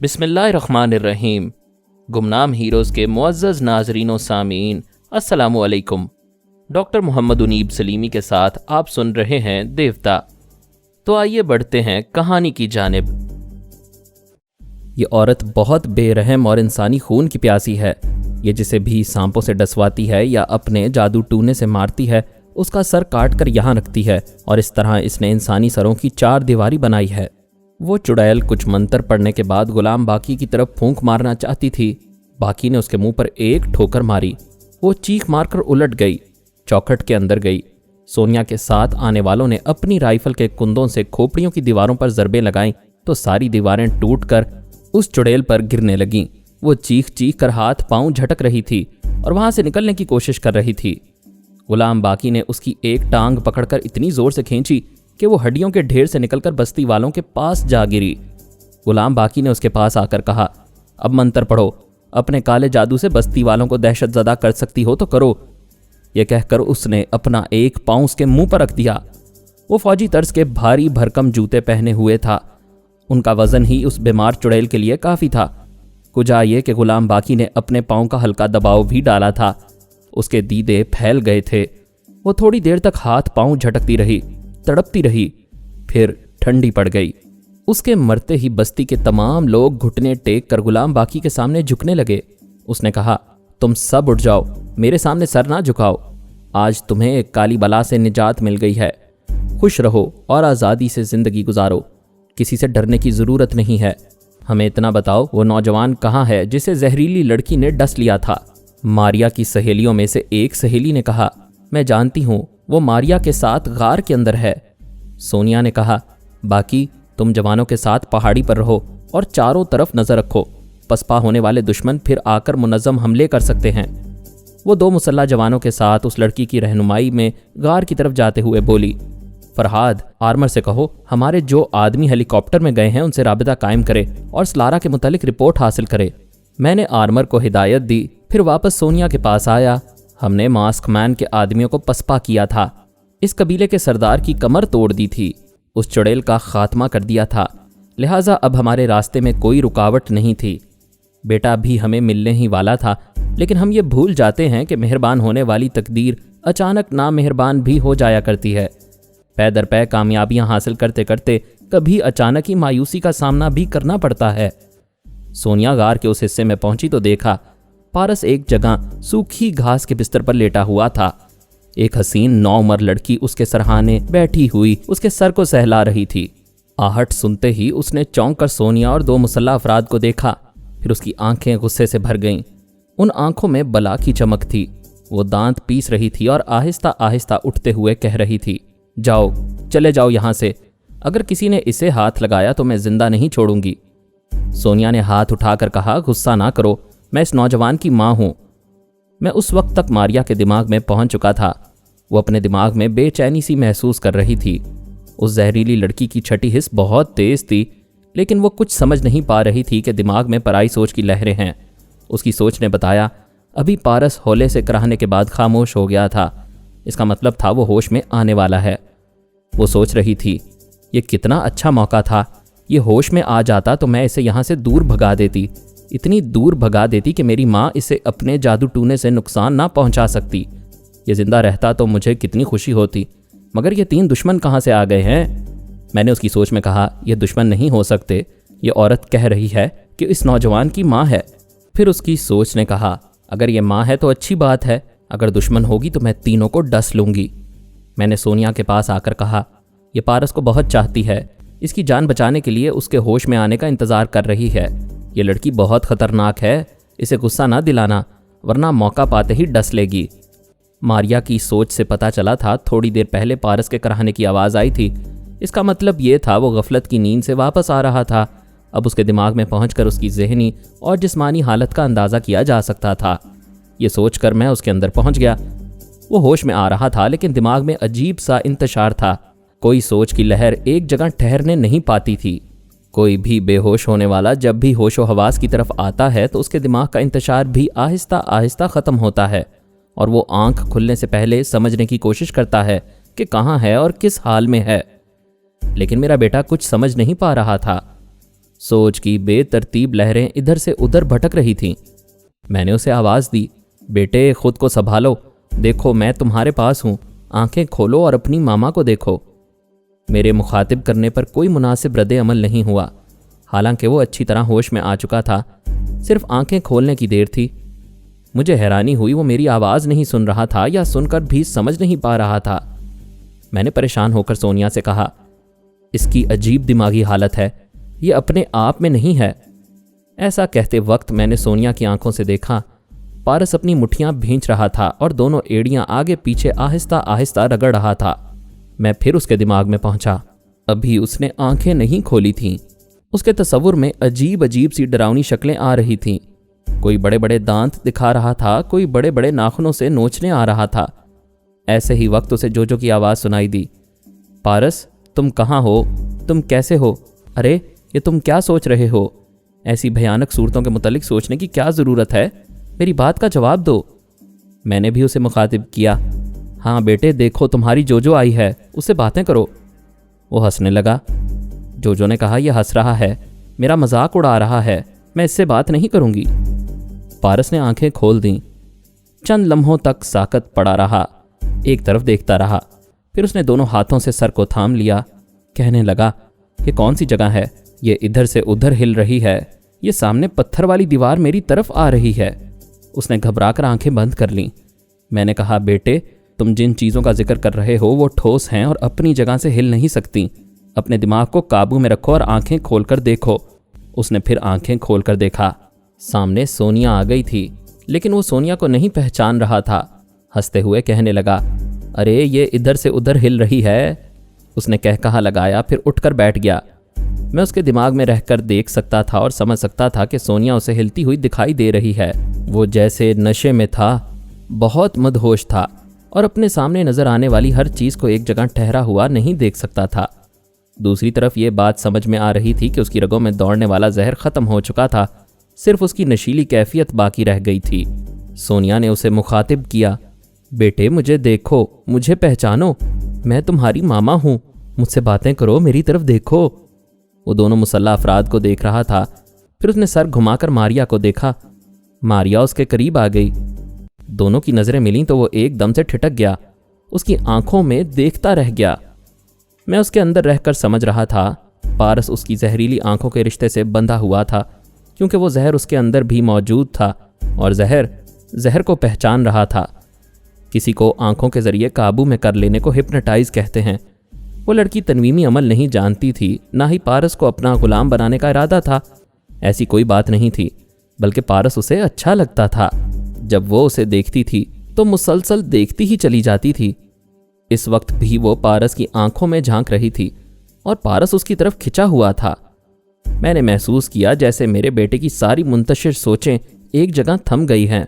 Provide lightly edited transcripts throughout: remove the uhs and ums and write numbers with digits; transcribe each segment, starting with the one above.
بسم اللہ الرحمن الرحیم۔ گمنام ہیروز کے معزز ناظرین و سامعین، السلام علیکم۔ ڈاکٹر محمد انیب سلیمی کے ساتھ آپ سن رہے ہیں دیوتا۔ تو آئیے بڑھتے ہیں کہانی کی جانب۔ یہ عورت بہت بے رحم اور انسانی خون کی پیاسی ہے۔ یہ جسے بھی سانپوں سے ڈسواتی ہے یا اپنے جادو ٹونے سے مارتی ہے، اس کا سر کاٹ کر یہاں رکھتی ہے، اور اس طرح اس نے انسانی سروں کی 4 دیواری بنائی ہے۔ وہ چڑیل کچھ منتر پڑھنے کے بعد غلام باقی کی طرف پھونک مارنا چاہتی تھی۔ باقی نے اس کے منہ پر ایک ٹھوکر ماری۔ وہ چیخ مار کر الٹ گئی، چوکھٹ کے اندر گئی۔ سونیا کے ساتھ آنے والوں نے اپنی رائفل کے کندوں سے کھوپڑیوں کی دیواروں پر ضربیں لگائیں تو ساری دیواریں ٹوٹ کر اس چڑیل پر گرنے لگیں۔ وہ چیخ چیخ کر ہاتھ پاؤں جھٹک رہی تھی اور وہاں سے نکلنے کی کوشش کر رہی تھی۔ غلام باقی نے اس کی ایک ٹانگ پکڑ کر اتنی زور سے کھینچی کہ وہ ہڈیوں کے ڈھیر سے نکل کر بستی والوں کے پاس جا گری۔ غلام باقی نے اس کے پاس آ کر کہا، اب منتر پڑھو، اپنے کالے جادو سے بستی والوں کو دہشت زدہ کر سکتی ہو تو کرو۔ یہ کہہ کر اس نے اپنا ایک پاؤں اس کے منہ پر رکھ دیا۔ وہ فوجی طرز کے بھاری بھرکم جوتے پہنے ہوئے تھا۔ ان کا وزن ہی اس بیمار چڑیل کے لیے کافی تھا۔ کجا یہ کہ غلام باقی نے اپنے پاؤں کا ہلکا دباؤ بھی ڈالا تھا۔ اس کے دیدے پھیل گئے تھے۔ وہ تھوڑی دیر تک ہاتھ پاؤں جھٹکتی رہی، تڑپتی رہی، پھر ٹھنڈی پڑ گئی۔ اس کے مرتے ہی بستی کے تمام لوگ گھٹنے ٹیک کر غلام باقی کے سامنے جھکنے لگے۔ اس نے کہا، تم سب اٹھ جاؤ، میرے سامنے سر نہ جھکاؤ۔ آج تمہیں ایک کالی بلا سے نجات مل گئی ہے۔ خوش رہو اور آزادی سے زندگی گزارو۔ کسی سے ڈرنے کی ضرورت نہیں ہے۔ ہمیں اتنا بتاؤ، وہ نوجوان کہاں ہے جسے زہریلی لڑکی نے ڈس لیا تھا؟ ماریا کی سہیلیوں میں سے ایک سہیلی نے کہا، میں جانتی ہوں، وہ ماریا کے ساتھ غار کے اندر ہے۔ سونیا نے کہا، باقی تم جوانوں کے ساتھ پہاڑی پر رہو اور چاروں طرف نظر رکھو، پسپا ہونے والے دشمن پھر آ کر منظم حملے کر سکتے ہیں۔ وہ 2 مسلح جوانوں کے ساتھ اس لڑکی کی رہنمائی میں غار کی طرف جاتے ہوئے بولی، فرحاد، آرمر سے کہو ہمارے جو آدمی ہیلی کاپٹر میں گئے ہیں ان سے رابطہ قائم کرے اور سلارا کے متعلق رپورٹ حاصل کرے۔ میں نے آرمر کو ہدایت دی، پھر واپس سونیا کے پاس آیا۔ ہم نے ماسک مین کے آدمیوں کو پسپا کیا تھا، اس قبیلے کے سردار کی کمر توڑ دی تھی، اس چڑیل کا خاتمہ کر دیا تھا، لہٰذا اب ہمارے راستے میں کوئی رکاوٹ نہیں تھی۔ بیٹا بھی ہمیں ملنے ہی والا تھا، لیکن ہم یہ بھول جاتے ہیں کہ مہربان ہونے والی تقدیر اچانک نامہربان بھی ہو جایا کرتی ہے۔ پے در پے کامیابیاں حاصل کرتے کرتے کبھی اچانک ہی مایوسی کا سامنا بھی کرنا پڑتا ہے۔ سونیا غار کے اس حصے میں پہنچی تو دیکھا پارس ایک جگہ سوکھی گھاس کے بستر پر لیٹا ہوا تھا۔ ایک حسین نوعمر لڑکی اس کے سرہانے بیٹھی ہوئی اس کے سر کو سہلا رہی تھی۔ آہٹ سنتے ہی اس نے چونک کر سونیا اور 2 مسلح افراد کو دیکھا، پھر اس کی آنکھیں غصے سے بھر گئیں۔ ان آنکھوں میں بلا کی چمک تھی۔ وہ دانت پیس رہی تھی اور آہستہ آہستہ اٹھتے ہوئے کہہ رہی تھی، جاؤ، چلے جاؤ یہاں سے، اگر کسی نے اسے ہاتھ لگایا تو میں زندہ نہیں چھوڑوں گی۔ سونیا نے ہاتھ اٹھا کر کہا، غصہ نہ کرو، میں اس نوجوان کی ماں ہوں۔ میں اس وقت تک ماریا کے دماغ میں پہنچ چکا تھا۔ وہ اپنے دماغ میں بے چینی سی محسوس کر رہی تھی۔ اس زہریلی لڑکی کی چھٹی حس بہت تیز تھی، لیکن وہ کچھ سمجھ نہیں پا رہی تھی کہ دماغ میں پرائی سوچ کی لہریں ہیں۔ اس کی سوچ نے بتایا، ابھی پارس ہولے سے کراہنے کے بعد خاموش ہو گیا تھا، اس کا مطلب تھا وہ ہوش میں آنے والا ہے۔ وہ سوچ رہی تھی، یہ کتنا اچھا موقع تھا، یہ ہوش میں آ جاتا تو میں اسے یہاں سے دور بھگا دیتی، اتنی دور بھگا دیتی کہ میری ماں اسے اپنے جادو ٹونے سے نقصان نہ پہنچا سکتی۔ یہ زندہ رہتا تو مجھے کتنی خوشی ہوتی، مگر یہ 3 دشمن کہاں سے آ گئے ہیں؟ میں نے اس کی سوچ میں کہا، یہ دشمن نہیں ہو سکتے، یہ عورت کہہ رہی ہے کہ اس نوجوان کی ماں ہے۔ پھر اس کی سوچ نے کہا، اگر یہ ماں ہے تو اچھی بات ہے، اگر دشمن ہوگی تو میں تینوں کو ڈس لوں گی۔ میں نے سونیا کے پاس آ کر کہا، یہ پارس کو بہت چاہتی ہے، اس کی جان بچانے کے لیے اس کے ہوش میں آنے کا انتظار کر رہی ہے۔ یہ لڑکی بہت خطرناک ہے، اسے غصہ نہ دلانا ورنہ موقع پاتے ہی ڈس لے گی۔ ماریا کی سوچ سے پتہ چلا تھا تھوڑی دیر پہلے پارس کے کراہنے کی آواز آئی تھی، اس کا مطلب یہ تھا وہ غفلت کی نیند سے واپس آ رہا تھا۔ اب اس کے دماغ میں پہنچ کر اس کی ذہنی اور جسمانی حالت کا اندازہ کیا جا سکتا تھا۔ یہ سوچ کر میں اس کے اندر پہنچ گیا۔ وہ ہوش میں آ رہا تھا، لیکن دماغ میں عجیب سا انتشار تھا۔ کوئی سوچ کی لہر ایک جگہ ٹھہرنے نہیں پاتی تھی۔ کوئی بھی بے ہوش ہونے والا جب بھی ہوش و حواس کی طرف آتا ہے تو اس کے دماغ کا انتشار بھی آہستہ آہستہ ختم ہوتا ہے، اور وہ آنکھ کھلنے سے پہلے سمجھنے کی کوشش کرتا ہے کہ کہاں ہے اور کس حال میں ہے۔ لیکن میرا بیٹا کچھ سمجھ نہیں پا رہا تھا۔ सोच की बेतरतीब लहरें इधर से उधर भटक रही थीं। मैंने उसे आवाज़ दी, बेटे खुद को संभालो, देखो मैं तुम्हारे पास हूँ, आंखें खोलो और अपनी मामा को देखो। मेरे मुखातिब करने पर कोई मुनासिब रद्द अमल नहीं हुआ। हालांकि वो अच्छी तरह होश में आ चुका था, सिर्फ आंखें खोलने की देर थी। मुझे हैरानी हुई वो मेरी आवाज़ नहीं सुन रहा था या सुनकर भी समझ नहीं पा रहा था। मैंने परेशान होकर सोनिया से कहा, इसकी अजीब दिमागी हालत है, ये अपने आप में नहीं है। ऐसा कहते वक्त मैंने सोनिया की आंखों से देखा, पारस अपनी मुट्ठियां भींच रहा था और दोनों एड़ियां आगे पीछे आहिस्ता आहिस्ता रगड़ रहा था। मैं फिर उसके दिमाग में पहुंचा। अभी उसने आंखें नहीं खोली थीं। उसके तसव्वुर में अजीब अजीब सी डरावनी शक्लें आ रही थीं। कोई बड़े बड़े दांत दिखा रहा था, कोई बड़े बड़े नाखूनों से नोचने आ रहा था। ऐसे ही वक्त उसे जोजो की आवाज़ सुनाई दी, पारस तुम कहाँ हो, तुम कैसे हो, अरे ये तुम क्या सोच रहे हो? ऐसी भयानक सूरतों के मुतालिक सोचने की क्या ज़रूरत है, मेरी बात का जवाब दो। मैंने भी उसे मुखातिब किया, हाँ बेटे देखो तुम्हारी जोजो आई है, उससे बातें करो। वो हंसने लगा। जोजो ने कहा, यह हंस रहा है, मेरा मजाक उड़ा रहा है, मैं इससे बात नहीं करूंगी। पारस ने आंखें खोल दी। चंद लम्हों तक साकत पड़ा रहा, एक तरफ देखता रहा, फिर उसने दोनों हाथों से सर को थाम लिया। कहने लगा, ये कौन सी जगह है, ये इधर से उधर हिल रही है, ये सामने पत्थर वाली दीवार मेरी तरफ आ रही है। उसने घबराकर आंखें बंद कर लीं। मैंने कहा, बेटे तुम जिन चीज़ों का जिक्र कर रहे हो वो ठोस हैं और अपनी जगह से हिल नहीं सकती। अपने दिमाग को काबू में रखो और आंखें खोलकर देखो। उसने फिर आंखें खोलकर देखा। सामने सोनिया आ गई थी, लेकिन वो सोनिया को नहीं पहचान रहा था। हंसते हुए कहने लगा, अरे ये इधर से उधर हिल रही है। उसने कह कहा लगाया, फिर उठकर बैठ गया। मैं उसके दिमाग में रहकर देख सकता था और समझ सकता था कि सोनिया उसे हिलती हुई दिखाई दे रही है। वो जैसे नशे में था, बहुत मदहोश था और अपने सामने नजर आने वाली हर चीज़ को एक जगह ठहरा हुआ नहीं देख सकता था। दूसरी तरफ ये बात समझ में आ रही थी कि उसकी रगों में दौड़ने वाला जहर ख़त्म हो चुका था, सिर्फ उसकी नशीली कैफियत बाकी रह गई थी। सोनिया ने उसे मुखातिब किया, बेटे मुझे देखो, मुझे पहचानो, मैं तुम्हारी मामा हूँ, मुझसे बातें करो, मेरी तरफ देखो। वो दोनों मुसल्ला अफराद को देख रहा था। फिर उसने सर घुमाकर मारिया को देखा। मारिया उसके करीब आ गई। दोनों की नज़रें मिलीं तो वो एकदम से ठिठक गया, उसकी आंखों में देखता रह गया। मैं उसके अंदर रहकर समझ रहा था, पारस उसकी जहरीली आंखों के रिश्ते से बंधा हुआ था, क्योंकि वो जहर उसके अंदर भी मौजूद था और जहर को पहचान रहा था। किसी को आंखों के जरिए काबू में कर लेने को हिप्नोटाइज कहते हैं। वो लड़की तनवीमी अमल नहीं जानती थी, ना ही पारस को अपना गुलाम बनाने का इरादा था। ऐसी कोई बात नहीं थी, बल्कि पारस उसे अच्छा लगता था। जब वो उसे देखती थी तो मुसलसल देखती ही चली जाती थी। इस वक्त भी वो पारस की आंखों में झांक रही थी और पारस उसकी तरफ खिंचा हुआ था। मैंने महसूस किया जैसे मेरे बेटे की सारी मुंतशिर सोचें एक जगह थम गई हैं।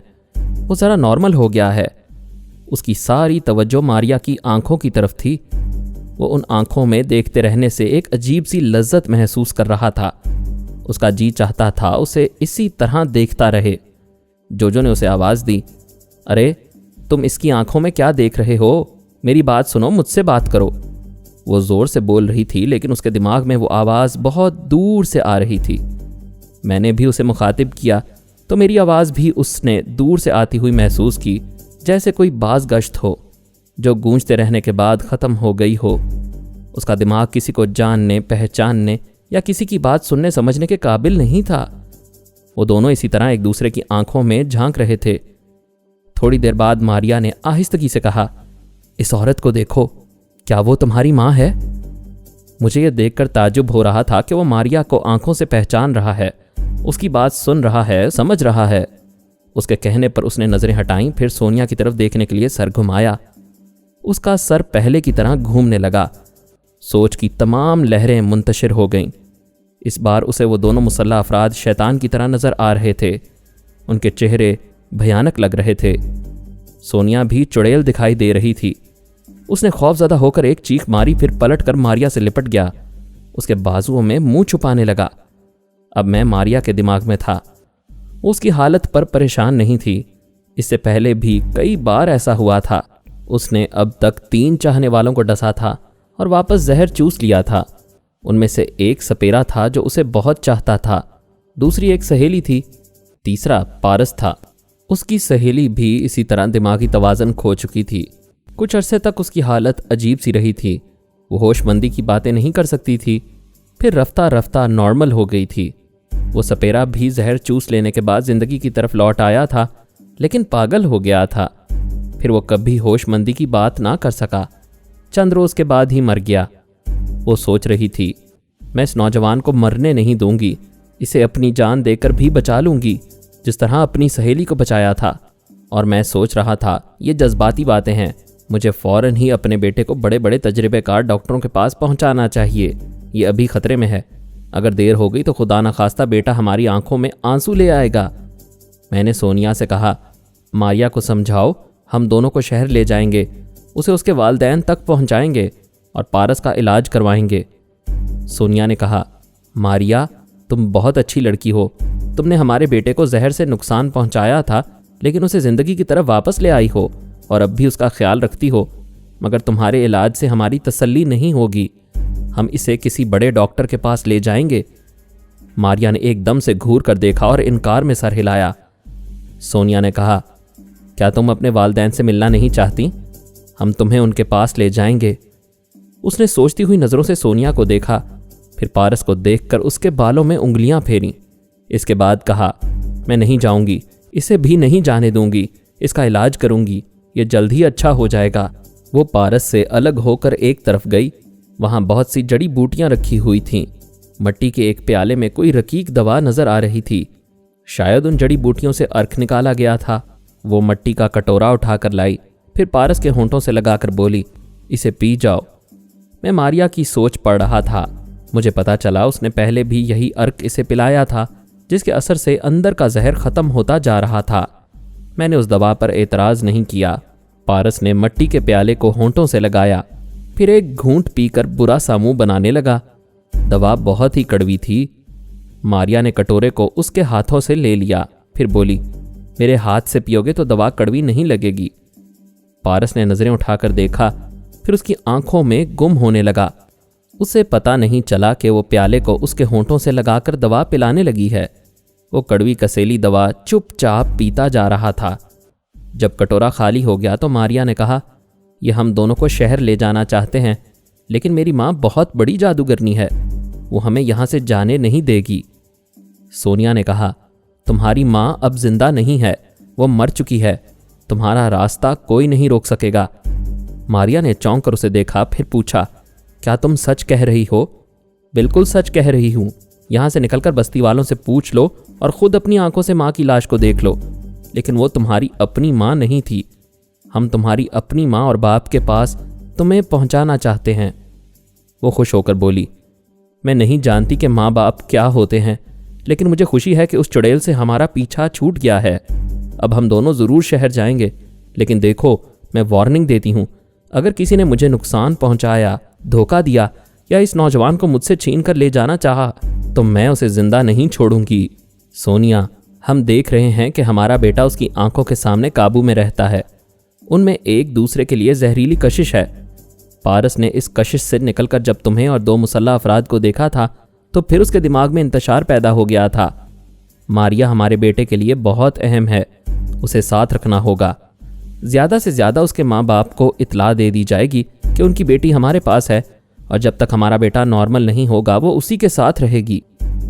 वो ज़रा नॉर्मल हो गया है। उसकी सारी तवज्जो मारिया की आंखों की तरफ थी। वो उन आंखों में देखते रहने से एक अजीब सी लज्जत महसूस कर रहा था। उसका जी चाहता था उसे इसी तरह देखता रहे। जोजो ने उसे आवाज़ दी, अरे तुम इसकी आंखों में क्या देख रहे हो, मेरी बात सुनो, मुझसे बात करो। वो ज़ोर से बोल रही थी, लेकिन उसके दिमाग में वो आवाज़ बहुत दूर से आ रही थी। मैंने भी उसे मुखातिब किया तो मेरी आवाज़ भी उसने दूर से आती हुई महसूस की, जैसे कोई बाज गश्त हो जो गूंजते रहने के बाद ख़त्म हो गई हो। उसका दिमाग किसी को जानने, पहचानने या किसी की बात सुनने समझने के काबिल नहीं था। वो दोनों इसी तरह एक दूसरे की आंखों में झांक रहे थे। थोड़ी देर बाद मारिया ने आहिस्तगी से कहा, इस औरत को देखो, क्या वो तुम्हारी माँ है? मुझे यह देखकर ताज्जुब हो रहा था कि वो मारिया को आंखों से पहचान रहा है, उसकी बात सुन रहा है, समझ रहा है। उसके कहने पर उसने नजरें हटाईं, फिर सोनिया की तरफ देखने के लिए सर घुमाया। उसका सर पहले की तरह घूमने लगा। सोच की तमाम लहरें मुंतशिर हो गईं। इस बार उसे वो दोनों मुसल्ला अफराद शैतान की तरह नजर आ रहे थे। उनके चेहरे भयानक लग रहे थे। सोनिया भी चुड़ैल दिखाई दे रही थी। उसने खौफजदा होकर एक चीख मारी, फिर पलटकर मारिया से लिपट गया। उसके बाजुओं में मुंह छुपाने लगा। अब मैं मारिया के दिमाग में था। उसकी हालत पर परेशान नहीं थी। इससे पहले भी कई बार ऐसा हुआ था। उसने अब तक 3 चाहने वालों को डसा था और वापस जहर चूस लिया था। ان میں سے ایک سپیرا تھا جو اسے بہت چاہتا تھا، دوسری ایک سہیلی تھی، تیسرا پارس تھا۔ اس کی سہیلی بھی اسی طرح دماغی توازن کھو چکی تھی۔ کچھ عرصے تک اس کی حالت عجیب سی رہی تھی، وہ ہوش مندی کی باتیں نہیں کر سکتی تھی، پھر رفتہ رفتہ نارمل ہو گئی تھی۔ وہ سپیرا بھی زہر چوس لینے کے بعد زندگی کی طرف لوٹ آیا تھا، لیکن پاگل ہو گیا تھا۔ پھر وہ کبھی ہوش مندی کی بات نہ کر سکا، چند روز کے بعد ہی مر گیا۔ وہ سوچ رہی تھی، میں اس نوجوان کو مرنے نہیں دوں گی، اسے اپنی جان دے کر بھی بچا لوں گی جس طرح اپنی سہیلی کو بچایا تھا۔ اور میں سوچ رہا تھا یہ جذباتی باتیں ہیں، مجھے فوراً ہی اپنے بیٹے کو بڑے بڑے تجربے کار ڈاکٹروں کے پاس پہنچانا چاہیے، یہ ابھی خطرے میں ہے، اگر دیر ہو گئی تو خدا نخواستہ بیٹا ہماری آنکھوں میں آنسو لے آئے گا۔ میں نے سونیا سے کہا، ماریا کو سمجھاؤ، ہم دونوں کو شہر لے جائیں گے، اسے اس کے والدین تک پہنچائیں گے اور پارس کا علاج کروائیں گے۔ سونیا نے کہا، ماریا تم بہت اچھی لڑکی ہو، تم نے ہمارے بیٹے کو زہر سے نقصان پہنچایا تھا لیکن اسے زندگی کی طرف واپس لے آئی ہو اور اب بھی اس کا خیال رکھتی ہو، مگر تمہارے علاج سے ہماری تسلی نہیں ہوگی، ہم اسے کسی بڑے ڈاکٹر کے پاس لے جائیں گے۔ ماریا نے ایک دم سے گھور کر دیکھا اور انکار میں سر ہلایا۔ سونیا نے کہا، کیا تم اپنے والدین سے ملنا نہیں چاہتی؟ ہم تمہیں ان کے پاس لے جائیں گے۔ اس نے سوچتی ہوئی نظروں سے سونیا کو دیکھا، پھر پارس کو دیکھ کر اس کے بالوں میں انگلیاں پھیریں۔ اس کے بعد کہا، میں نہیں جاؤں گی، اسے بھی نہیں جانے دوں گی، اس کا علاج کروں گی، یہ جلد ہی اچھا ہو جائے گا۔ وہ پارس سے الگ ہو کر ایک طرف گئی، وہاں بہت سی جڑی بوٹیاں رکھی ہوئی تھیں۔ مٹی کے ایک پیالے میں کوئی رقیق دوا نظر آ رہی تھی، شاید ان جڑی بوٹیوں سے عرق نکالا گیا تھا۔ وہ مٹی کا کٹورا اٹھا کر لائی، پھر پارس کے ہونٹوں سے لگا کر بولی، اسے پی جاؤ۔ میں ماریا کی سوچ پڑھ رہا تھا، مجھے پتا چلا اس نے پہلے بھی یہی عرق اسے پلایا تھا جس کے اثر سے اندر کا زہر ختم ہوتا جا رہا تھا۔ میں نے اس دوا پر اعتراض نہیں کیا۔ پارس نے مٹی کے پیالے کو ہونٹوں سے لگایا، پھر ایک گھونٹ پی کر برا سا منہ بنانے لگا۔ دوا بہت ہی کڑوی تھی۔ ماریا نے کٹورے کو اس کے ہاتھوں سے لے لیا، پھر بولی، میرے ہاتھ سے پیو گے تو دوا کڑوی نہیں لگے گی۔ پارس نے نظریں اٹھا کر دیکھا، پھر اس کی آنکھوں میں گم ہونے لگا۔ اسے پتا نہیں چلا کہ وہ پیالے کو اس کے ہونٹوں سے لگا کر دوا پلانے لگی ہے۔ وہ کڑوی کسیلی دوا چپ چاپ پیتا جا رہا تھا۔ جب کٹورا خالی ہو گیا تو ماریا نے کہا، یہ ہم دونوں کو شہر لے جانا چاہتے ہیں، لیکن میری ماں بہت بڑی جادوگرنی ہے، وہ ہمیں یہاں سے جانے نہیں دے گی۔ سونیا نے کہا، تمہاری ماں اب زندہ نہیں ہے، وہ مر چکی ہے، تمہارا راستہ کوئی نہیں روک سکے گا۔ ماریا نے چونک کر اسے دیکھا، پھر پوچھا، کیا تم سچ کہہ رہی ہو؟ بالکل سچ کہہ رہی ہوں، یہاں سے نکل کر بستی والوں سے پوچھ لو اور خود اپنی آنکھوں سے ماں کی لاش کو دیکھ لو، لیکن وہ تمہاری اپنی ماں نہیں تھی، ہم تمہاری اپنی ماں اور باپ کے پاس تمہیں پہنچانا چاہتے ہیں۔ وہ خوش ہو کر بولی، میں نہیں جانتی کہ ماں باپ کیا ہوتے ہیں، لیکن مجھے خوشی ہے کہ اس چڑیل سے ہمارا پیچھا چھوٹ گیا ہے۔ اب ہم دونوں ضرور شہر جائیں گے، لیکن دیکھو میں وارننگ دیتی ہوں، اگر کسی نے مجھے نقصان پہنچایا، دھوکہ دیا یا اس نوجوان کو مجھ سے چھین کر لے جانا چاہا تو میں اسے زندہ نہیں چھوڑوں گی۔ سونیا، ہم دیکھ رہے ہیں کہ ہمارا بیٹا اس کی آنکھوں کے سامنے قابو میں رہتا ہے، ان میں ایک دوسرے کے لیے زہریلی کشش ہے۔ پارس نے اس کشش سے نکل کر جب تمہیں اور 2 مسلح افراد کو دیکھا تھا تو پھر اس کے دماغ میں انتشار پیدا ہو گیا تھا۔ ماریا ہمارے بیٹے کے لیے بہت اہم ہے، اسے ساتھ رکھنا ہوگا۔ زیادہ سے زیادہ اس کے ماں باپ کو اطلاع دے دی جائے گی کہ ان کی بیٹی ہمارے پاس ہے، اور جب تک ہمارا بیٹا نارمل نہیں ہوگا وہ اسی کے ساتھ رہے گی۔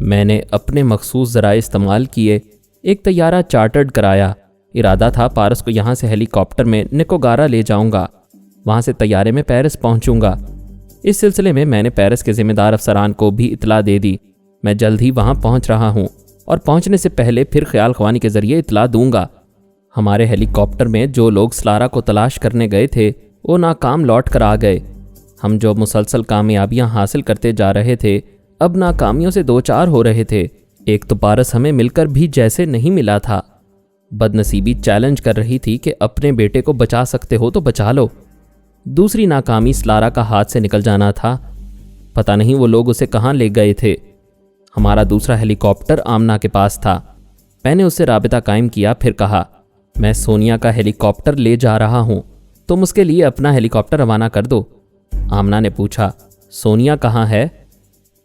میں نے اپنے مخصوص ذرائع استعمال کیے، ایک طیارہ چارٹرڈ کرایا، ارادہ تھا پارس کو یہاں سے ہیلی کاپٹر میں نکوگارا لے جاؤں گا، وہاں سے طیارے میں پیرس پہنچوں گا۔ اس سلسلے میں نے پیرس کے ذمہ دار افسران کو بھی اطلاع دے دی، میں جلد ہی وہاں پہنچ رہا ہوں اور پہنچنے سے پہلے پھر خیال خوانی کے ذریعے اطلاع دوں گا۔ ہمارے ہیلی کاپٹر میں جو لوگ سلارا کو تلاش کرنے گئے تھے وہ ناکام لوٹ کر آ گئے۔ ہم جو مسلسل کامیابیاں حاصل کرتے جا رہے تھے اب ناکامیوں سے 2-4 ہو رہے تھے۔ ایک تو پارس ہمیں مل کر بھی جیسے نہیں ملا تھا، بد نصیبی چیلنج کر رہی تھی کہ اپنے بیٹے کو بچا سکتے ہو تو بچا لو۔ دوسری ناکامی سلارا کا ہاتھ سے نکل جانا تھا، پتہ نہیں وہ لوگ اسے کہاں لے گئے تھے۔ ہمارا دوسرا ہیلی کاپٹر آمنہ کے پاس تھا، میں نے اس سے رابطہ قائم کیا، پھر کہا میں سونیا کا ہیلی کاپٹر لے جا رہا ہوں، تم اس کے لیے اپنا ہیلی کاپٹر روانہ کر دو۔ آمنہ نے پوچھا سونیا کہاں ہے؟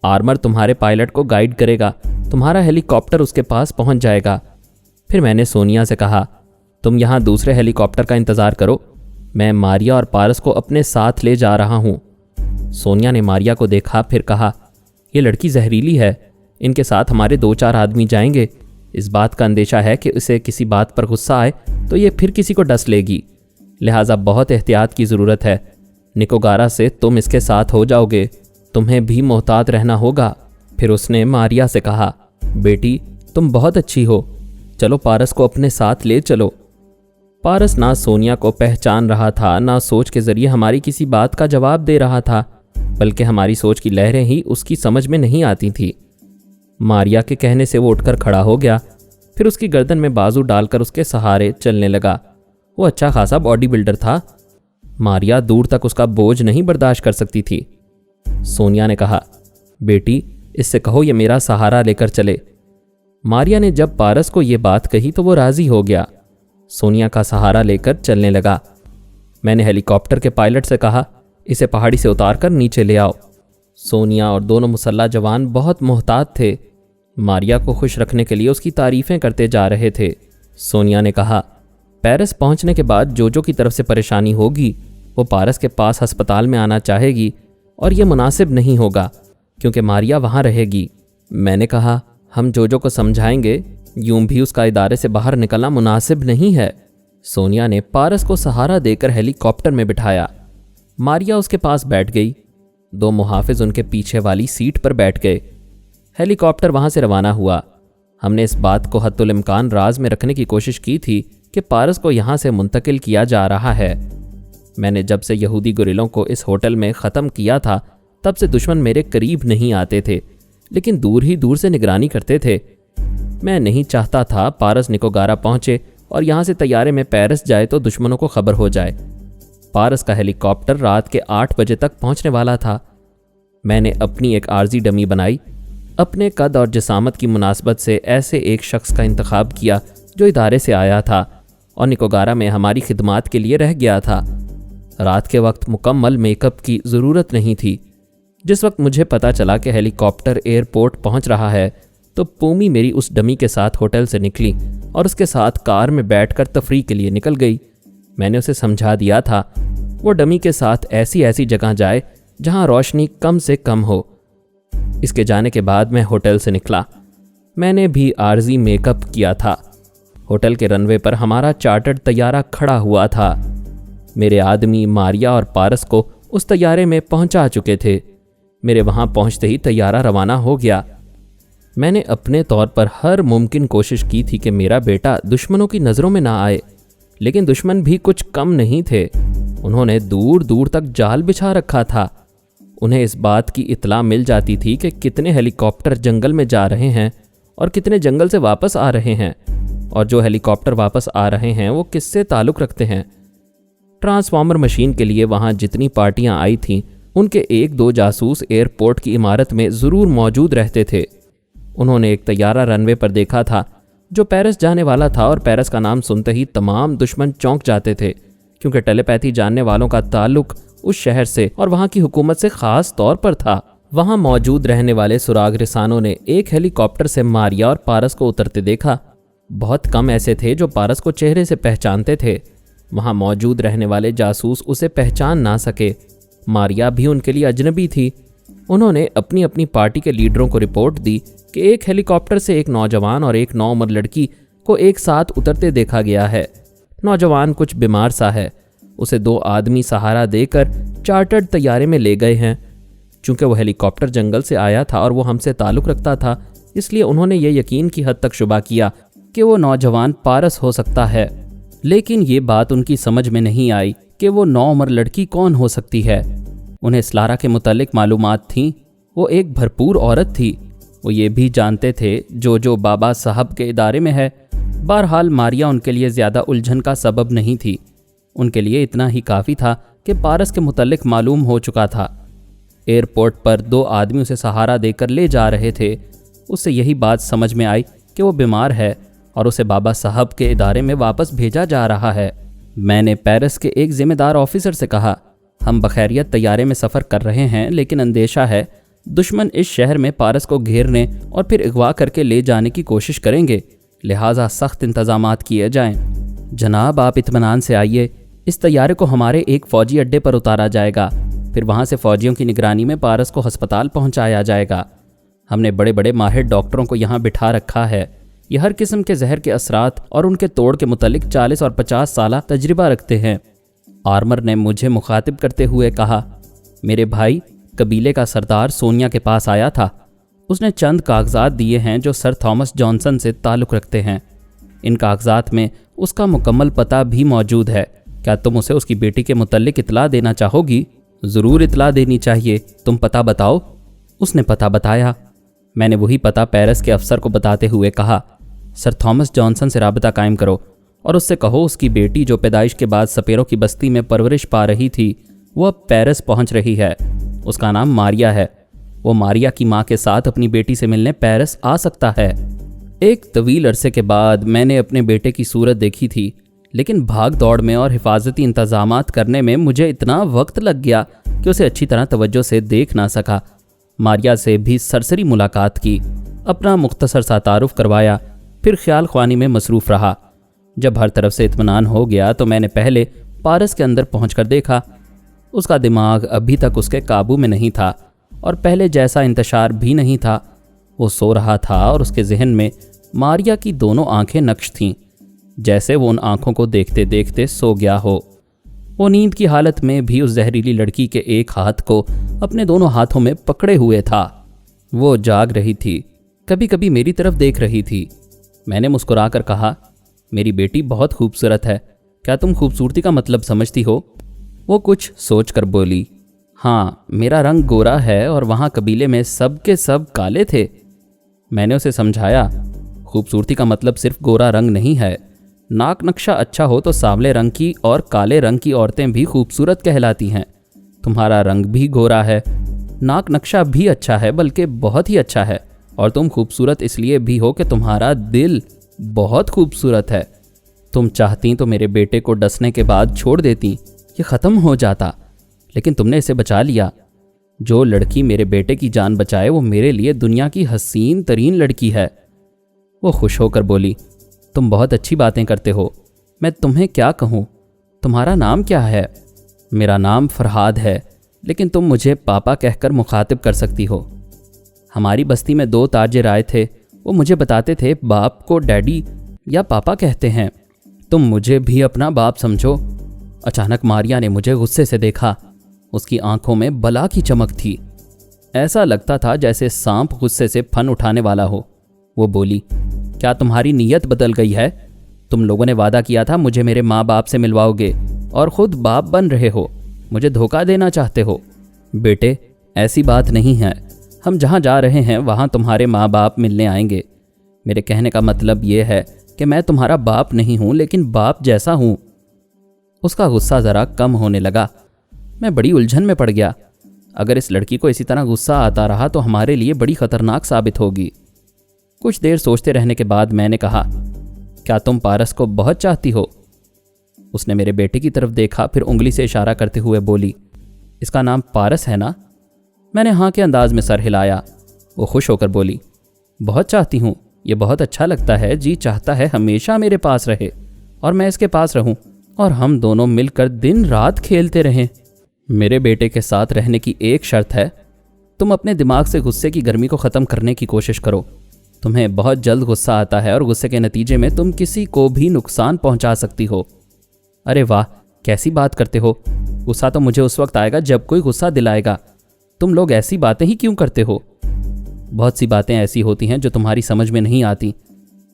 आर्मर तुम्हारे पायलट को गाइड करेगा, तुम्हारा हेलीकॉप्टर उसके पास पहुंच जाएगा। फिर मैंने सोनिया से कहा, तुम यहाँ दूसरे हेलीकॉप्टर का इंतज़ार करो, मैं मारिया और पारस को अपने साथ ले जा रहा हूँ। सोनिया ने मारिया को देखा, फिर कहा, ये लड़की जहरीली है, इनके साथ हमारे 2-4 आदमी जाएंगे। इस बात का अंदेशा है कि उसे किसी बात पर गुस्सा आए तो ये फिर किसी को डस लेगी, लिहाजा बहुत एहतियात की ज़रूरत है। निकोगारा से तुम इसके साथ हो जाओगे, तुम्हें भी मोहतात रहना होगा। फिर उसने मारिया से कहा, बेटी तुम बहुत अच्छी हो, चलो पारस को अपने साथ ले चलो। पारस ना सोनिया को पहचान रहा था, ना सोच के ज़रिए हमारी किसी बात का जवाब दे रहा था, बल्कि हमारी सोच की लहरें ही उसकी समझ में नहीं आती थी। मारिया के कहने से वो उठकर खड़ा हो गया, फिर उसकी गर्दन में बाजू डालकर उसके सहारे चलने लगा। वो अच्छा खासा बॉडी बिल्डर था। मारिया दूर तक उसका बोझ नहीं बर्दाश्त कर सकती थी। सोनिया ने कहा, बेटी इससे कहो ये मेरा सहारा लेकर चले। मारिया ने जब पारस को ये बात कही तो वो राज़ी हो गया। सोनिया का सहारा लेकर चलने लगा। मैंने हेलीकॉप्टर के पायलट से कहा, इसे पहाड़ी से उतारकर नीचे ले आओ। सोनिया और दोनों मुसल्ला जवान बहुत मोहतात थे, मारिया को खुश रखने के लिए उसकी तारीफ़ें करते जा रहे थे। सोनिया ने कहा, पेरिस पहुंचने के बाद जोजो की तरफ से परेशानी होगी, वो पारस के पास अस्पताल में आना चाहेगी और ये मुनासिब नहीं होगा क्योंकि मारिया वहाँ रहेगी। मैंने कहा, हम जोजो को समझाएंगे, यूं भी उसका इदारे से बाहर निकलना मुनासिब नहीं है। सोनिया ने पारस को सहारा देकर हेलीकॉप्टर में बिठाया। मारिया उसके पास बैठ गई। 2 मुहाफिज उनके पीछे वाली सीट पर बैठ गए। हेलीकॉप्टर वहां से रवाना हुआ। हमने इस बात को हद्दुल इम्कान राज में रखने की कोशिश की थी कि पारस को यहां से मुंतकिल किया जा रहा है। मैंने जब से यहूदी गुरिलों को इस होटल में ख़त्म किया था तब से दुश्मन मेरे करीब नहीं आते थे, लेकिन दूर ही दूर से निगरानी करते थे। मैं नहीं चाहता था पारस निकोगारा पहुंचे और यहाँ से तैयारे में पेरिस जाए तो दुश्मनों को खबर हो जाए। पारस का हेलीकॉप्टर रात के 8 बजे तक पहुंचने वाला था। मैंने अपनी एक आर्जी डमी बनाई। अपने कद और जिसामत की मुनासबत से ऐसे एक शख्स का इंतखाब किया जो इदारे से आया था और निकोगारा में हमारी खिदमात के लिए रह गया था। रात के वक्त मुकम्मल मेकअप की ज़रूरत नहीं थी। जिस वक्त मुझे पता चला कि हेलीकॉप्टर एयरपोर्ट पहुंच रहा है तो पूमी मेरी उस डमी के साथ होटल से निकली और उसके साथ कार में बैठकर तफरीह के लिए निकल गई। मैंने उसे समझा दिया था वो डमी के साथ ऐसी ऐसी जगह जाए जहां रोशनी कम से कम हो। इसके जाने के बाद मैं होटल से निकला। मैंने भी आर्जी मेकअप किया था। होटल के रनवे पर हमारा चार्टर्ड तैयारा खड़ा हुआ था। मेरे आदमी मारिया और पारस को उस तैयारे में पहुंचा चुके थे। मेरे वहां पहुंचते ही तैयारा रवाना हो गया। मैंने अपने तौर पर हर मुमकिन कोशिश की थी कि मेरा बेटा दुश्मनों की नज़रों में ना आए, लेकिन दुश्मन भी कुछ कम नहीं थे। उन्होंने दूर दूर तक जाल बिछा रखा था। उन्हें इस बात की इत्तला मिल जाती थी कि कितने हेलीकॉप्टर जंगल में जा रहे हैं और कितने जंगल से वापस आ रहे हैं, और जो हेलीकॉप्टर वापस आ रहे हैं वो किससे ताल्लुक़ रखते हैं। ट्रांसफार्मर मशीन के लिए वहाँ जितनी पार्टियाँ आई थीं उनके 1-2 जासूस एयरपोर्ट की इमारत में ज़रूर मौजूद रहते थे। उन्होंने एक तैयारा रनवे पर देखा था जो पेरिस जाने वाला था, और पेरिस का नाम सुनते ही तमाम दुश्मन चौंक जाते थे क्योंकि टेलीपैथी जानने वालों का ताल्लुक उस शहर से और वहाँ की हुकूमत से ख़ास तौर पर था। वहाँ मौजूद रहने वाले सुराग रिसानों ने एक हेलीकॉप्टर से मारिया और पारस को उतरते देखा। बहुत कम ऐसे थे जो पारस को चेहरे से पहचानते थे। वहाँ मौजूद रहने वाले जासूस उसे पहचान ना सके। मारिया भी उनके लिए अजनबी थी। उन्होंने अपनी अपनी पार्टी के लीडरों को रिपोर्ट दी कि एक हेलीकॉप्टर से एक नौजवान और एक नौउम्र लड़की को एक साथ उतरते देखा गया है। नौजवान कुछ बीमार सा है। उसे 2 आदमी सहारा देकर चार्टर्ड तैयारे में ले गए हैं। चूंकि वो हेलीकॉप्टर जंगल से आया था और वो हमसे ताल्लुक़ रखता था, इसलिए उन्होंने ये यकीन की हद तक शुबा किया कि वो नौजवान पारस हो सकता है। लेकिन ये बात उनकी समझ में नहीं आई कि वो नौउम्र लड़की कौन हो सकती है। उन्हें स्लारा के मुतालिक मालूमात थीं। वो एक भरपूर औरत थी। वो ये भी जानते थे जो बाबा साहब के इदारे में है। बहरहाल मारिया उनके लिए ज़्यादा उलझन का सबब नहीं थी। उनके लिए इतना ही काफ़ी था कि पारस के मुतालिक मालूम हो चुका था। एयरपोर्ट पर 2 आदमी उसे सहारा देकर ले जा रहे थे। उससे यही बात समझ में आई कि वो बीमार है और उसे बाबा साहब के इदारे में वापस भेजा जा रहा है। मैंने पेरिस के एक ज़िम्मेदार ऑफिसर से कहा, हम बखैरियत तैयारे में सफ़र कर रहे हैं, लेकिन अंदेशा है दुश्मन इस शहर में पारस को घेरने और फिर अगवा करके ले जाने की कोशिश करेंगे, लिहाजा सख्त इंतजामात किए जाएं। जनाब, आप इत्मीनान से आइए। इस तैयारे को हमारे एक फ़ौजी अड्डे पर उतारा जाएगा, फिर वहाँ से फ़ौजियों की निगरानी में पारस को अस्पताल पहुँचाया जाएगा। हमने बड़े बड़े माहिर डॉक्टरों को यहाँ बिठा रखा है। ये हर किस्म के जहर के असरात और उनके तोड़ के मुतालिक 40 और 50 साल तजर्बा रखते हैं। आर्मर ने मुझे मुखातिब करते हुए कहा, मेरे भाई, कबीले का सरदार सोनिया के पास आया था। उसने चंद कागजात दिए हैं जो सर थॉमस जॉनसन से ताल्लुक़ रखते हैं। इन कागजात में उसका मुकम्मल पता भी मौजूद है। क्या तुम उसे उसकी बेटी के मुतल्लिक इतला देना चाहोगी? ज़रूर इतला देनी चाहिए। तुम पता बताओ। उसने पता बताया। मैंने वही पता पेरिस के अफसर को बताते हुए कहा, सर थॉमस जॉनसन से राबता कायम करो और उससे कहो उसकी बेटी जो पैदाइश के बाद सपेरों की बस्ती में परवरिश पा रही थी, वो अब पेरिस पहुंच रही है। उसका नाम मारिया है। वो मारिया की माँ के साथ अपनी बेटी से मिलने पेरिस आ सकता है। एक तवील अरसे के बाद मैंने अपने बेटे की सूरत देखी थी, लेकिन भाग दौड़ में और हिफाजती इंतजामात करने में मुझे इतना वक्त लग गया कि उसे अच्छी तरह तवज्जो से देख ना सका। मारिया से भी सरसरी मुलाकात की, अपना मुख्तसर सा तारुफ करवाया, फिर ख्याल ख्वानी में मसरूफ़ रहा। जब हर तरफ से इत्मीनान हो गया तो मैंने पहले पारस के अंदर पहुंचकर देखा। उसका दिमाग अभी तक उसके काबू में नहीं था और पहले जैसा इंतशार भी नहीं था। वो सो रहा था और उसके जहन में मारिया की दोनों आंखें नक्श थीं, जैसे वो उन आंखों को देखते देखते सो गया हो। वो नींद की हालत में भी उस जहरीली लड़की के एक हाथ को अपने दोनों हाथों में पकड़े हुए था। वो जाग रही थी, कभी कभी मेरी तरफ देख रही थी। मैंने मुस्कुराकर कहा, मेरी बेटी बहुत खूबसूरत है। क्या तुम खूबसूरती का मतलब समझती हो? वो कुछ सोच कर बोली, हाँ, मेरा रंग गोरा है और वहाँ कबीले में सब के सब काले थे। मैंने उसे समझाया, खूबसूरती का मतलब सिर्फ गोरा रंग नहीं है। नाक नक्शा अच्छा हो तो सांवले रंग की और काले रंग की औरतें भी खूबसूरत कहलाती हैं। तुम्हारा रंग भी गोरा है, नाक नक्शा भी अच्छा है, बल्कि बहुत ही अच्छा है, और तुम खूबसूरत इसलिए भी हो कि तुम्हारा दिल बहुत खूबसूरत है। तुम चाहती तो मेरे बेटे को डसने के बाद छोड़ देती, ये ख़त्म हो जाता, लेकिन तुमने इसे बचा लिया। जो लड़की मेरे बेटे की जान बचाए वो मेरे लिए दुनिया की हसीन तरीन लड़की है। वो खुश होकर बोली, तुम बहुत अच्छी बातें करते हो। मैं तुम्हें क्या कहूँ? तुम्हारा नाम क्या है? मेरा नाम फरहाद है, लेकिन तुम मुझे पापा कहकर मुखातिब कर सकती हो। हमारी बस्ती में 2 ताजिर आए थे। वो मुझे बताते थे बाप को डैडी या पापा कहते हैं, तुम मुझे भी अपना बाप समझो। अचानक मारिया ने मुझे गुस्से से देखा। उसकी आंखों में बला की चमक थी। ऐसा लगता था जैसे सांप गुस्से से फन उठाने वाला हो। वो बोली, क्या तुम्हारी नीयत बदल गई है? तुम लोगों ने वादा किया था मुझे मेरे माँ बाप से मिलवाओगे और खुद बाप बन रहे हो। मुझे धोखा देना चाहते हो? बेटे, ऐसी बात नहीं है। हम जहाँ जा रहे हैं वहाँ तुम्हारे माँ बाप मिलने आएंगे। मेरे कहने का मतलब ये है कि मैं तुम्हारा बाप नहीं हूँ, लेकिन बाप जैसा हूँ। उसका गुस्सा ज़रा कम होने लगा। मैं बड़ी उलझन में पड़ गया। अगर इस लड़की को इसी तरह गुस्सा आता रहा तो हमारे लिए बड़ी ख़तरनाक साबित होगी। कुछ देर सोचते रहने के बाद मैंने कहा, क्या तुम पारस को बहुत चाहती हो? उसने मेरे बेटे की तरफ देखा, फिर उंगली से इशारा करते हुए बोली, इसका नाम पारस है ना? मैंने हाँ के अंदाज में सर हिलाया। वो खुश होकर बोली, बहुत चाहती हूँ। ये बहुत अच्छा लगता है। जी चाहता है हमेशा मेरे पास रहे और मैं इसके पास रहूं और हम दोनों मिलकर दिन रात खेलते रहें। मेरे बेटे के साथ रहने की एक शर्त है, तुम अपने दिमाग से गुस्से की गर्मी को ख़त्म करने की कोशिश करो। तुम्हें बहुत जल्द गुस्सा आता है और गुस्से के नतीजे में तुम किसी को भी नुकसान पहुंचा सकती हो। अरे वाह, कैसी बात करते हो। गुस्सा तो मुझे उस वक्त आएगा जब कोई गुस्सा दिलाएगा। तुम लोग ऐसी बातें ही क्यों करते हो? बहुत सी बातें ऐसी होती हैं जो तुम्हारी समझ में नहीं आती।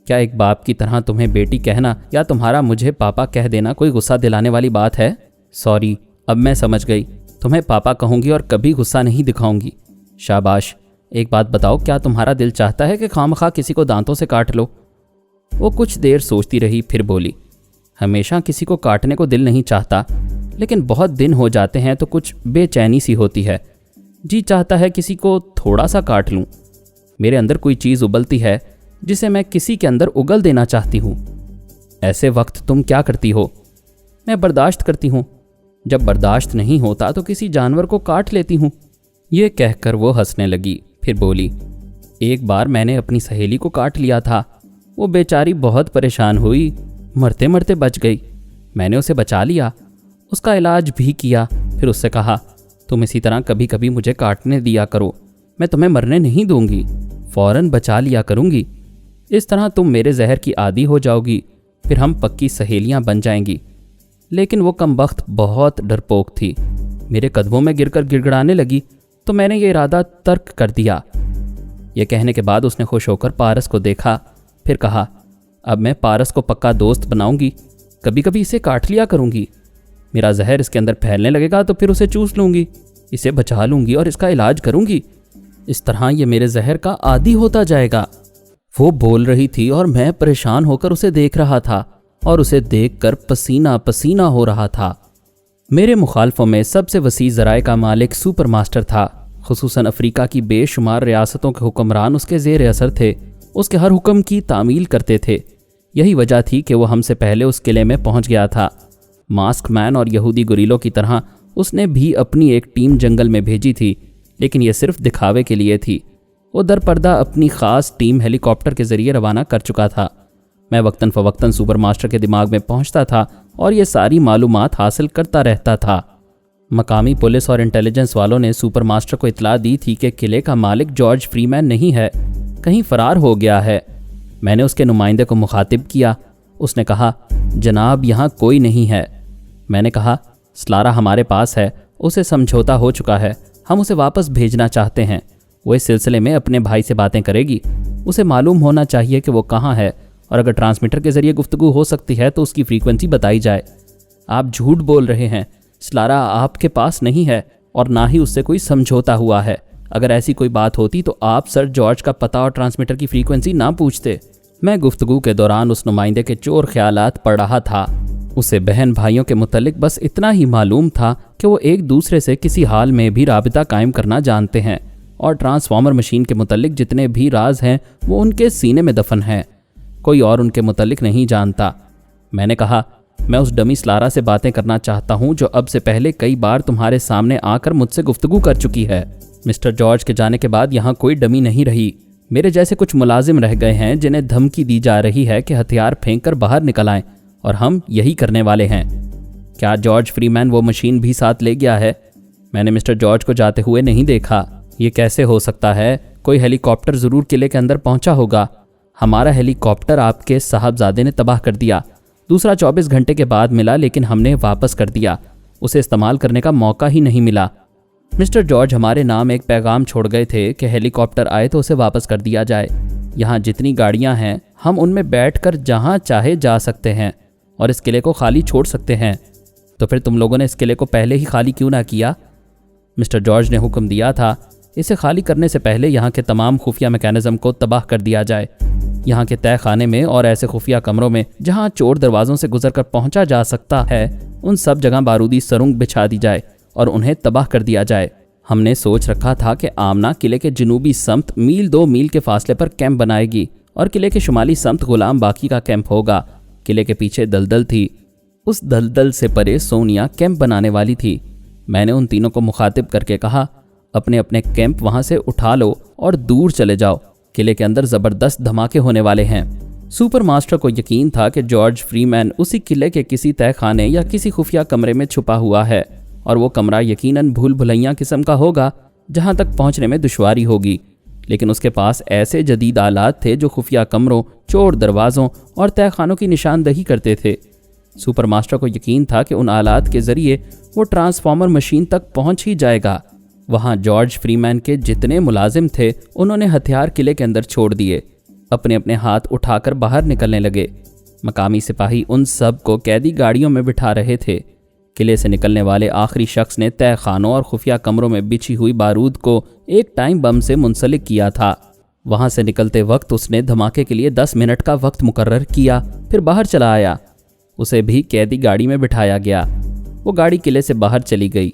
क्या एक बाप की तरह तुम्हें बेटी कहना या तुम्हारा मुझे पापा कह देना कोई गुस्सा दिलाने वाली बात है? सॉरी, अब मैं समझ गई। तुम्हें पापा कहूँगी और कभी गुस्सा नहीं दिखाऊंगी। शाबाश। एक बात बताओ, क्या तुम्हारा दिल चाहता है कि खामखा किसी को दांतों से काट लो? वो कुछ देर सोचती रही, फिर बोली, हमेशा किसी को काटने को दिल नहीं चाहता, लेकिन बहुत दिन हो जाते हैं तो कुछ बेचैनी सी होती है। जी चाहता है किसी को थोड़ा सा काट लूँ। मेरे अंदर कोई चीज़ उबलती है जिसे मैं किसी के अंदर उगल देना चाहती हूँ। ऐसे वक्त तुम क्या करती हो? मैं बर्दाश्त करती हूँ। जब बर्दाश्त नहीं होता तो किसी जानवर को काट लेती हूँ। یہ کہہ کر وہ ہنسنے لگی، پھر بولی، ایک بار میں نے اپنی سہیلی کو کاٹ لیا تھا، وہ بیچاری بہت پریشان ہوئی، مرتے مرتے بچ گئی۔ میں نے اسے بچا لیا، اس کا علاج بھی کیا، پھر اس سے کہا تم اسی طرح کبھی کبھی مجھے کاٹنے دیا کرو، میں تمہیں مرنے نہیں دوں گی، فوراً بچا لیا کروں گی، اس طرح تم میرے زہر کی عادی ہو جاؤ گی، پھر ہم پکی سہیلیاں بن جائیں گی۔ لیکن وہ کمبخت بہت ڈرپوک تھی، میرے قدموں میں گر کر گڑ گڑانے لگی تو میں نے یہ ارادہ ترک کر دیا۔ یہ کہنے کے بعد اس نے خوش ہو کر پارس کو دیکھا، پھر کہا اب میں پارس کو پکا دوست بناؤں گی، کبھی کبھی اسے کاٹ لیا کروں گی، میرا زہر اس کے اندر پھیلنے لگے گا تو پھر اسے چوس لوں گی، اسے بچا لوں گی اور اس کا علاج کروں گی، اس طرح یہ میرے زہر کا عادی ہوتا جائے گا۔ وہ بول رہی تھی اور میں پریشان ہو کر اسے دیکھ رہا تھا اور اسے دیکھ کر پسینہ پسینہ ہو رہا تھا۔ میرے مخالفوں میں سب سے وسیع ذرائع کا مالک سپر ماسٹر تھا، خصوصاً افریقہ کی بے شمار ریاستوں کے حکمران اس کے زیر اثر تھے، اس کے ہر حکم کی تعمیل کرتے تھے۔ یہی وجہ تھی کہ وہ ہم سے پہلے اس قلعے میں پہنچ گیا تھا۔ ماسک مین اور یہودی گوریلوں کی طرح اس نے بھی اپنی ایک ٹیم جنگل میں بھیجی تھی، لیکن یہ صرف دکھاوے کے لیے تھی۔ وہ در پردہ اپنی خاص ٹیم ہیلی کاپٹر کے ذریعے روانہ کر چکا تھا۔ میں وقتاً فوقتاً سپر ماسٹر کے دماغ میں پہنچتا تھا اور یہ ساری معلومات حاصل کرتا رہتا تھا۔ مقامی پولیس اور انٹیلیجنس والوں نے سپر ماسٹر کو اطلاع دی تھی کہ قلعے کا مالک جارج فری مین نہیں ہے، کہیں فرار ہو گیا ہے۔ میں نے اس کے نمائندے کو مخاطب کیا، اس نے کہا جناب یہاں کوئی نہیں ہے۔ میں نے کہا سلارا ہمارے پاس ہے، اسے سمجھوتا ہو چکا ہے، ہم اسے واپس بھیجنا چاہتے ہیں، وہ اس سلسلے میں اپنے بھائی سے باتیں کرے گی، اسے معلوم ہونا چاہیے کہ وہ کہاں ہے، اور اگر ٹرانسمیٹر کے ذریعے گفتگو ہو سکتی ہے تو اس کی فریکوینسی بتائی جائے۔ آپ جھوٹ بول رہے ہیں، سلارا آپ کے پاس نہیں ہے اور نہ ہی اس سے کوئی سمجھوتا ہوا ہے، اگر ایسی کوئی بات ہوتی تو آپ سر جارج کا پتہ اور ٹرانسمیٹر کی فریکوینسی نہ پوچھتے۔ میں گفتگو کے دوران اس نمائندے کے چور خیالات پڑھ رہا تھا۔ اسے بہن بھائیوں کے متعلق بس اتنا ہی معلوم تھا کہ وہ ایک دوسرے سے کسی حال میں بھی رابطہ قائم کرنا جانتے ہیں، اور ٹرانسفارمر مشین کے متعلق جتنے بھی راز ہیں وہ ان کے سینے میں دفن ہیں، کوئی اور ان کے متعلق نہیں جانتا۔ میں نے کہا میں اس ڈمی سلارا سے باتیں کرنا چاہتا ہوں جو اب سے پہلے کئی بار تمہارے سامنے آ کر مجھ سے گفتگو کر چکی ہے۔ مسٹر جارج کے جانے کے بعد یہاں کوئی ڈمی نہیں رہی، میرے جیسے کچھ ملازم رہ گئے ہیں جنہیں دھمکی دی جا رہی ہے کہ ہتھیار پھینک کر باہر نکل آئیں، اور ہم یہی کرنے والے ہیں۔ کیا جارج فری مین وہ مشین بھی ساتھ لے گیا ہے؟ میں نے مسٹر جارج کو جاتے ہوئے نہیں دیکھا۔ یہ کیسے ہو سکتا ہے؟ کوئی ہیلی کاپٹر ضرور قلعے کے اندر پہنچا ہوگا۔ ہمارا ہیلی کاپٹر آپ کے صاحبزادے نے تباہ کر دیا، دوسرا 24 گھنٹے کے بعد ملا لیکن ہم نے واپس کر دیا، اسے استعمال کرنے کا موقع ہی نہیں ملا۔ مسٹر جارج ہمارے نام ایک پیغام چھوڑ گئے تھے کہ ہیلی کاپٹر آئے تو اسے واپس کر دیا جائے۔ یہاں جتنی گاڑیاں ہیں ہم ان میں بیٹھ کر جہاں چاہے جا سکتے ہیں اور اس قلعے کو خالی چھوڑ سکتے ہیں۔ تو پھر تم لوگوں نے اس قلعے کو پہلے ہی خالی کیوں نہ کیا؟ مسٹر جارج نے حکم دیا تھا اسے خالی کرنے سے پہلے یہاں کے تمام خفیہ میکانزم کو تباہ کر دیا جائے۔ یہاں کے تہہ خانے میں اور ایسے خفیہ کمروں میں جہاں چور دروازوں سے گزر کر پہنچا جا سکتا ہے ان سب جگہ بارودی سرنگ بچھا دی جائے اور انہیں تباہ کر دیا جائے۔ ہم نے سوچ رکھا تھا کہ آمنہ قلعے کے جنوبی سمت میل 2 میل کے فاصلے پر کیمپ بنائے گی اور قلعے کے شمالی سمت غلام باقی کا کیمپ ہوگا۔ قلعے کے پیچھے دلدل تھی، اس دلدل سے پرے سونیا کیمپ بنانے والی تھی۔ میں نے ان تینوں کو مخاطب کر کے کہا اپنے اپنے کیمپ وہاں سے اٹھا لو اور دور چلے جاؤ، قلعے کے اندر زبردست دھماکے ہونے والے ہیں۔ سپر ماسٹر کو یقین تھا کہ جارج فری مین اسی قلعے کے کسی تہہ خانے یا کسی خفیہ کمرے میں چھپا ہوا ہے، اور وہ کمرہ یقیناً بھول بھلیاں قسم کا ہوگا جہاں تک پہنچنے میں دشواری ہوگی، لیکن اس کے پاس ایسے جدید آلات تھے جو خفیہ کمروں، چور دروازوں اور تہہ خانوں کی نشاندہی کرتے تھے۔ سپر ماسٹر کو یقین تھا کہ ان آلات کے ذریعے وہ ٹرانسفارمر مشین تک پہنچ ہی جائے گا۔ وہاں جارج فری مین کے جتنے ملازم تھے انہوں نے ہتھیار قلعے کے اندر چھوڑ دیے، اپنے اپنے ہاتھ اٹھا کر باہر نکلنے لگے۔ مقامی سپاہی ان سب کو قیدی گاڑیوں میں بٹھا رہے تھے۔ قلعے سے نکلنے والے آخری شخص نے تہہ خانوں اور خفیہ کمروں میں بچھی ہوئی بارود کو ایک ٹائم بم سے منسلک کیا تھا۔ وہاں سے نکلتے وقت اس نے دھماکے کے لیے 10 منٹ کا وقت مقرر کیا، پھر باہر چلا آیا۔ اسے بھی قیدی گاڑی میں بٹھایا گیا۔ وہ گاڑی قلعے سے باہر چلی گئی۔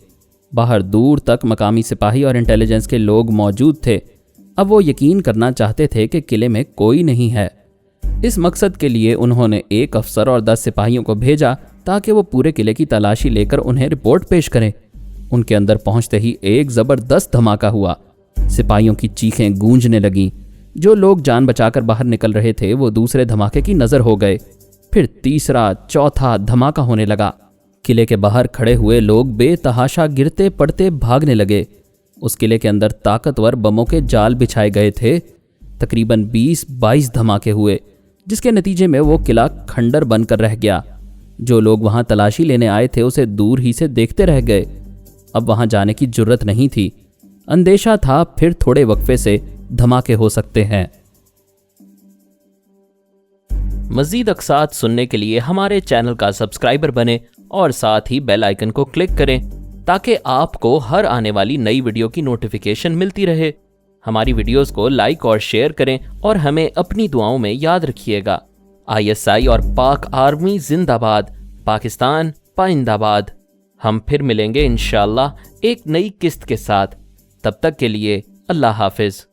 باہر دور تک مقامی سپاہی اور انٹیلیجنس کے لوگ موجود تھے۔ اب وہ یقین کرنا چاہتے تھے کہ قلعے میں کوئی نہیں ہے۔ اس مقصد کے لیے انہوں نے 1 افسر اور 10 سپاہیوں کو بھیجا تاکہ وہ پورے قلعے کی تلاشی لے کر انہیں رپورٹ پیش کریں۔ उनके अंदर पहुंचते ही एक जबरदस्त धमाका हुआ। सिपाहियों की चीखें गूंजने लगीं। जो लोग जान बचाकर बाहर निकल रहे थे वो दूसरे धमाके की नजर हो गए। फिर तीसरा, चौथा धमाका होने लगा। किले के बाहर खड़े हुए लोग बेतहाशा गिरते पड़ते भागने लगे। उस किले के अंदर ताकतवर बमों के जाल बिछाए गए थे। तकरीबन 20-22 धमाके हुए, जिसके नतीजे में वो किला खंडर बनकर रह गया। जो लोग वहां तलाशी लेने आए थे उसे दूर ही से देखते रह गए। अब वहां जाने की जुर्रत नहीं थी। अंदेशा था फिर थोड़े वक्फे से धमाके हो सकते हैं। मज़ीद अक़सात सुनने के लिए हमारे चैनल का सब्सक्राइबर बने और साथ ही बेल आइकन को क्लिक करें ताकि आपको हर आने वाली नई वीडियो की नोटिफिकेशन मिलती रहे। हमारी वीडियोस को लाइक और शेयर करें और हमें अपनी दुआओं में याद रखिएगा। ISI और पाक आर्मी जिंदाबाद, पाकिस्तान पाइंदाबाद। हम फिर मिलेंगे इंशाअल्लाह एक नई किस्त के साथ। तब तक के लिए अल्लाह हाफिज।